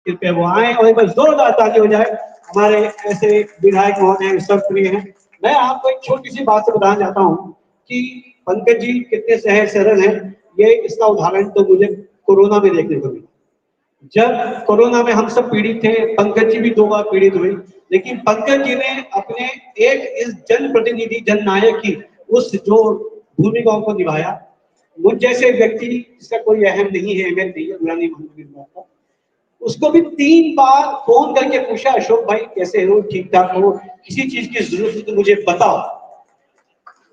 कृपया वो आए और एक बार जोरदार ताली हो जाए। हमारे ऐसे विधायक महोदय सर्वप्रिय हैं। मैं आपको एक छोटी सी बात से बताना चाहता हूँ कि पंकज जी कितने सहज सरल हैं, ये इसका उदाहरण तो मुझे कोरोना में देखने को मिला। जब कोरोना में हम सब पीड़ित थे, पंकज जी भी 2 बार पीड़ित हुए, लेकिन पंकज जी ने अपने एक इस जनप्रतिनिधि जननायक की उस जो भूमिका को निभाया। मुझ जैसे व्यक्ति जिसका कोई अहम नहीं है, अहमियत नहीं है, बुरा नहीं मानूंगी इस बात को, उसको भी 3 बार फोन करके पूछा, अशोक भाई कैसे हो, ठीक ठाक हो, किसी चीज की जरूरत हो तो मुझे बताओ।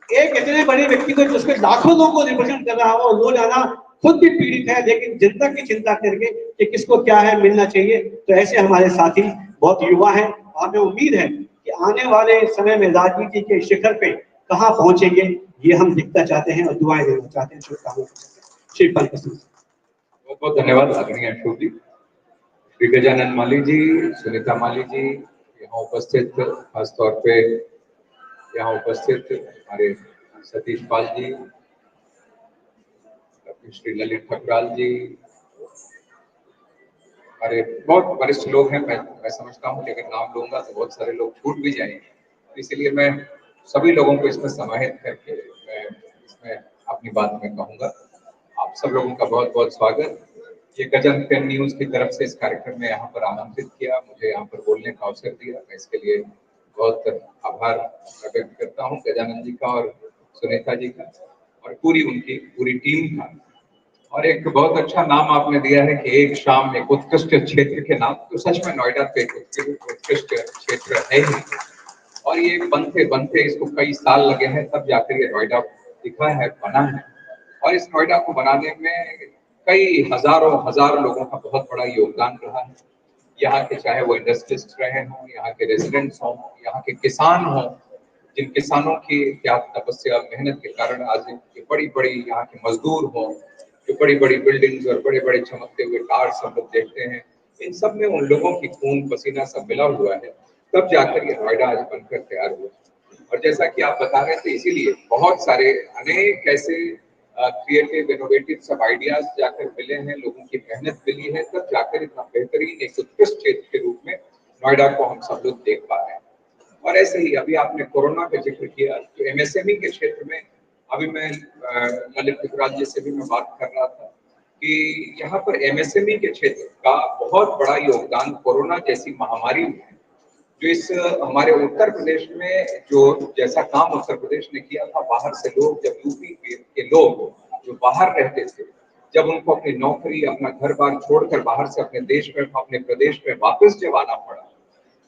एक इतने बड़े व्यक्ति को जिसके लाखों लोगों को रिप्रेजेंट कर रहा हो, वो जाना खुद भी पीड़ित है, लेकिन जनता की चिंता करके कि किसको क्या है मिलना चाहिए। तो ऐसे हमारे साथी बहुत युवा हैं, हमें उम्मीद है कि आने वाले समय में राजनीति के शिखर पे कहाँ पहुंचेंगे, ये हम दिखना चाहते हैं और दुआएं देना चाहते हैं। शुभकामनाएं। श्री पंकज सिंह, बहुत बहुत धन्यवाद आदरणीय अशोक जी। श्री गजानन माली जी, सुनीता माली जी, यहाँ उपस्थित, खासतौर पे यहाँ उपस्थित हमारे सतीश पाल जी, श्री ललित ठकराल जी, हमारे बहुत वरिष्ठ लोग हैं। मैं समझता हूँ कि अगर नाम लूंगा तो बहुत सारे लोग छूट भी जाएंगे, इसलिए मैं सभी लोगों को इसमें समाहित करके मैं इसमें अपनी बात में कहूँगा। आप सब लोगों का बहुत बहुत स्वागत। ये गजन पेन न्यूज की तरफ से इस कार्यक्रम में यहाँ पर आमंत्रित किया, मुझे यहाँ पर बोलने का अवसर दिया, मैं इसके लिए बहुत आभार व्यक्त करता हूँ गजानन जी का और सुनीता जी का और उनकी पूरी टीम का। और एक बहुत अच्छा नाम आपने दिया है कि एक शाम एक उत्कृष्ट क्षेत्र के नाम, तो सच में नोएडा पे एक उत्कृष्ट क्षेत्र है ही, और ये बनते बनते इसको कई साल लगे हैं, तब जाकर ये नोएडा दिखा है, बना है। और इस नोएडा को बनाने में कई हजार लोगों का बहुत बड़ा योगदान रहा है। यहाँ के चाहे वो इंडस्ट्रियलिस्ट रहे हों, यहाँ के रेजिडेंट्स हों, यहाँ के किसान हों, जिन किसानों की त्याग तपस्या मेहनत के कारण आज ये बड़ी बड़ी यहाँ के मजदूर हों, जो बड़ी बड़ी बिल्डिंग्स और बड़े बड़े चमकते हुए कार्स हम लोग देखते हैं, इन सब में उन लोगों की खून पसीना सब मिला हुआ है, तब जाकर ये नोएडा आज बनकर तैयार हुआ। और जैसा कि आप बता रहे थे, इसीलिए बहुत सारे अनेक ऐसे क्रिएटिव इनोवेटिव सब आइडियाज जाकर मिले हैं, लोगों की मेहनत मिली है, तब जाकर इतना बेहतरीन एक उत्कृष्ट क्षेत्र के रूप में नोएडा को हम सब लोग देख पा रहे हैं। और ऐसे ही अभी आपने कोरोना का जिक्र किया, तो एमएसएमई के क्षेत्र में अभी मैं ललित ठकराल जी से भी मैं बात कर रहा था कि यहाँ पर एमएसएमई के क्षेत्र का बहुत बड़ा योगदान कोरोना जैसी महामारी में, जो इस हमारे उत्तर प्रदेश में जो जैसा काम उत्तर प्रदेश ने किया था, बाहर से लोग, जब यूपी के लोग जो बाहर रहते थे, जब उनको अपनी नौकरी अपना घर बार छोड़कर बाहर से अपने देश में अपने प्रदेश में वापस जब आना पड़ा,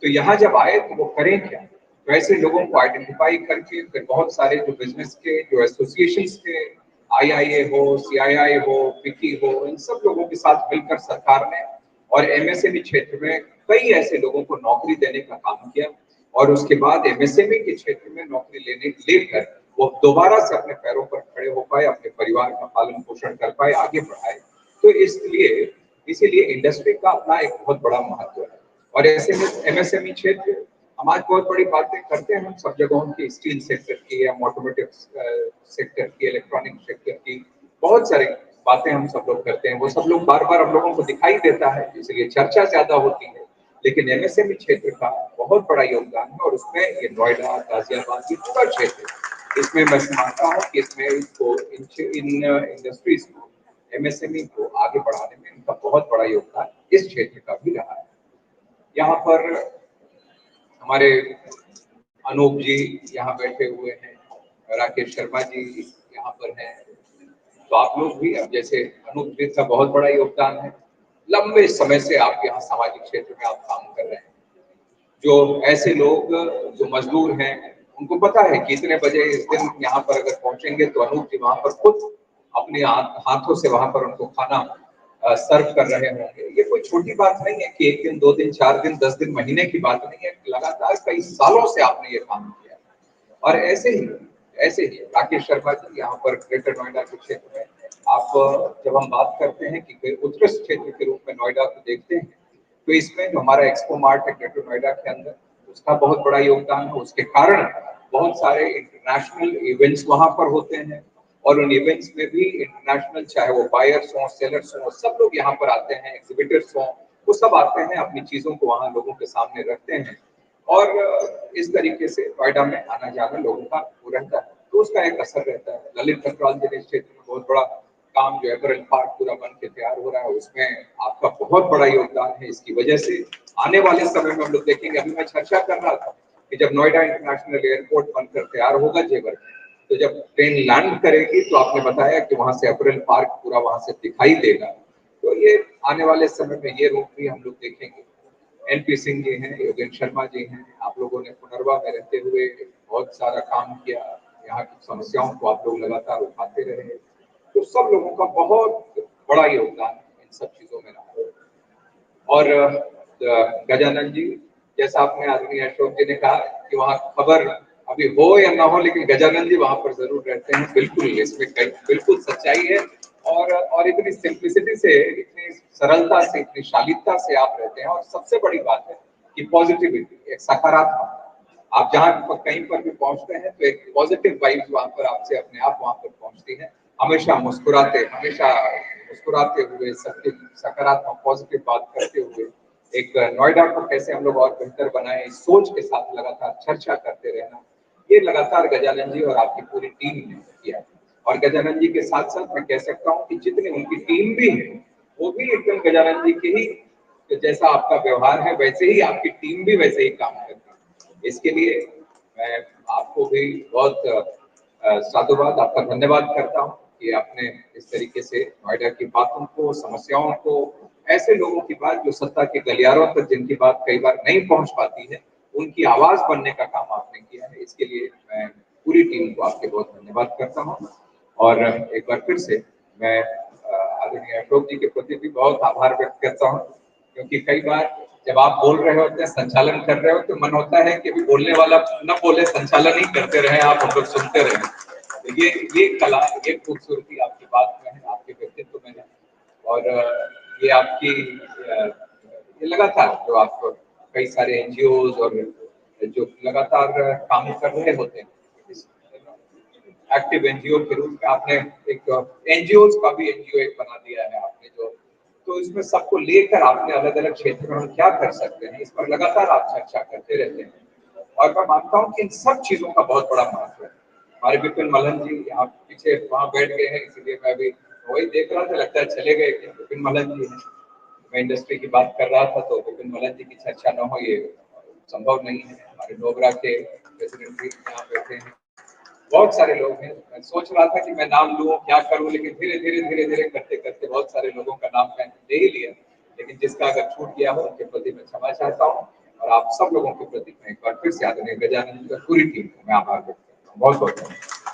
तो यहाँ जब आए तो वो करें क्या। तो ऐसे लोगों को आइडेंटिफाई करके फिर बहुत सारे जो बिजनेस के जो एसोसिएशंस थे, आईआईए हो, सीआईआई हो, फिक्की हो, इन सब लोगों के साथ मिलकर सरकार ने और एमएसएमई क्षेत्र में कई ऐसे लोगों को नौकरी देने का काम किया। और उसके बाद एमएसएमई के क्षेत्र में नौकरी लेकर वो दोबारा से अपने पैरों पर खड़े हो पाए, अपने परिवार का पालन पोषण कर पाए, आगे बढ़ाए। तो इसीलिए इंडस्ट्री का अपना एक बहुत बड़ा महत्व है। और ऐसे में एमएसएमई क्षेत्र हम आज बहुत बड़ी बातें करते हैं, हम सब जगहों की, स्टील सेक्टर की या ऑटोमोटिव सेक्टर की, इलेक्ट्रॉनिक सेक्टर की, बहुत सारी बातें हम सब लोग करते हैं, वो सब लोग बार बार हम लोगों को दिखाई देता है, इसलिए चर्चा ज्यादा होती है। लेकिन एमएसएमई क्षेत्र का बहुत बड़ा योगदान है, और उसमें ये नोएडा, गाजियाबाद, ये पूरा क्षेत्र, इसमें मैं मानता हूँ कि इसमें इन इंडस्ट्रीज को, एमएसएमई को आगे बढ़ाने में इनका बहुत बड़ा योगदान इस क्षेत्र का भी रहा है। यहाँ पर हमारे अनूप जी यहाँ बैठे हुए हैं, राकेश शर्मा जी यहाँ पर हैं, तो आप लोग भी, अब जैसे अनूप जी का बहुत बड़ा योगदान है, लंबे समय से आप यहाँ सामाजिक क्षेत्र में आप काम कर रहे हैं। जो ऐसे लोग जो मजदूर हैं, उनको पता है कि इतने बजे इस दिन यहाँ पर अगर पहुंचेंगे तो अनूप जी वहां पर खुद अपने हाथों से वहां पर उनको खाना सर्व कर रहे होंगे। ये कोई छोटी बात नहीं है कि 1 दिन, 2 दिन, 4 दिन, 10 दिन, महीने की बात नहीं है, लगातार कई सालों से आपने ये काम किया। और ऐसे ही राकेश शर्मा जी यहाँ पर ग्रेटर नोएडा के क्षेत्र में, आप जब हम बात करते हैं कि उत्कृष्ट क्षेत्र के रूप में नोएडा को देखते हैं, तो इसमें जो हमारा एक्सपो मार्ट है ग्रेटर नोएडा के अंदर, उसका बहुत बड़ा योगदान है। उसके कारण बहुत सारे इंटरनेशनल इवेंट्स वहां पर होते हैं, और उन इवेंट्स में भी इंटरनेशनल, चाहे वो बायर्स हों, सेलर्स हों, सब लोग यहाँ पर आते हैं, एग्जिबिटर्स हों, वो सब आते हैं, अपनी चीजों को वहाँ लोगों के सामने रखते हैं और इस तरीके से नोएडा में आना जाना लोगों का वो रहता है, तो उसका एक असर रहता है। ललित टेक्नोलॉजी क्षेत्र में बहुत बड़ा काम जो एपरल पार्क पूरा बन के तैयार हो रहा है, उसमें आपका बहुत बड़ा योगदान है। इसकी वजह से आने वाले समय में हम लोग देखेंगे, अभी मैं चर्चा कर रहा था कि जब नोएडा इंटरनेशनल एयरपोर्ट बनकर तैयार होगा जेवर में, तो जब ट्रेन लैंड करेगी तो आपने बताया कि वहां से एपरल पार्क पूरा वहां से दिखाई देगा। तो ये आने वाले समय में ये रूप भी हम लोग देखेंगे। एनपी सिंह जी हैं, योगेंद्र शर्मा जी हैं, आप लोगों ने पुनर्वा में रहते हुए बहुत सारा काम किया, यहाँ की समस्याओं को आप लोग लगातार उठाते रहे, तो सब लोगों का बहुत बड़ा योगदान इन सब चीजों में रहा। और गजानन जी, जैसा आपने आदरणीय अशोक जी ने कहा कि वहाँ खबर अभी हो या ना हो, लेकिन गजानन जी वहां पर जरूर रहते हैं, बिल्कुल इसमें बिल्कुल सच्चाई है। और इतनी सिंप्लिसिटी से, इतनी सरलता से, इतनी शालीनता से आप रहते हैं। और सबसे बड़ी बात है कि पॉजिटिविटी, एक सकारात्मक, आप जहाँ पर कहीं पर भी पहुंचते हैं तो एक पॉजिटिव वाइब्स वहां पर आपसे अपने आप वहां पर पहुंचती है। हमेशा मुस्कुराते हुए, सबके सकारात्मक पॉजिटिव बात करते हुए, एक नोएडा को कैसे हम लोग और बेहतर बनाए, इस सोच के साथ लगातार चर्चा करते रहना, ये लगातार गजानन जी और आपकी पूरी टीम ने किया। और गजानन जी के साथ साथ मैं कह सकता हूँ कि जितनी उनकी टीम भी है, वो भी एकदम गजानन जी के ही, तो जैसा आपका व्यवहार है वैसे ही आपकी टीम भी वैसे ही काम करती है। इसके लिए मैं आपको भी बहुत साधुवाद, आपका धन्यवाद करता हूँ कि आपने इस तरीके से नोएडा की बातों को, समस्याओं को, ऐसे लोगों की बात जो सत्ता के गलियारों तक जिनकी बात कई बार नहीं पहुंच पाती है, उनकी आवाज बनने का काम आपने किया है। इसके लिए मैं पूरी टीम को आपके बहुत धन्यवाद करता हूँ। और एक बार फिर से मैं आदरणीय अशोक जी के प्रति भी बहुत आभार व्यक्त करता हूँ, क्योंकि कई बार जब आप बोल रहे होते हैं, संचालन कर रहे हो, तो मन होता है कि अभी बोलने वाला न बोले, संचालन ही करते रहे आप, हम लोग सुनते रहे। तो ये कला, ये खूबसूरती आपकी बात में है, आपके व्यक्तित्व में है। और ये आपकी ये लगातार जो आप कई सारे एनजीओज और जो लगातार काम कर रहे होते हैं, एक्टिव एनजीओ के रूप में आपने एक एनजीओ का भी एनजीओ एक बना दिया है आपने, जो तो इसमें सबको लेकर आपने अलग अलग क्षेत्र में हम क्या कर सकते हैं, इस पर लगातार आप चर्चा करते रहते हैं। और मैं मानता हूँ कि इन सब चीजों का बहुत बड़ा महत्व है। हमारे विपिन मलन जी यहाँ पीछे वहां बैठ गए हैं, इसलिए मैं अभी वही देख रहा था, लगता है चले गए कि विपिन मलन जी हैं। मैं इंडस्ट्री की बात कर रहा था तो विपिन मलन जी की चर्चा न हो ये संभव नहीं है। हमारे डोगरा के प्रेसिडेंट भी यहाँ बैठे हैं, बहुत सारे लोग हैं। मैं सोच रहा था कि मैं नाम लूं, क्या करूं, लेकिन धीरे धीरे करते करते बहुत सारे लोगों का नाम मैंने ले ही लिया। लेकिन जिसका अगर छूट गया हो उनके प्रति मैं क्षमा चाहता हूँ। और आप सब लोगों के प्रति मैं एक बार फिर से आदरणीय गजानन जी का पूरी टीम को मैं आभार व्यक्त करता हूँ। बहुत बहुत धन्यवाद।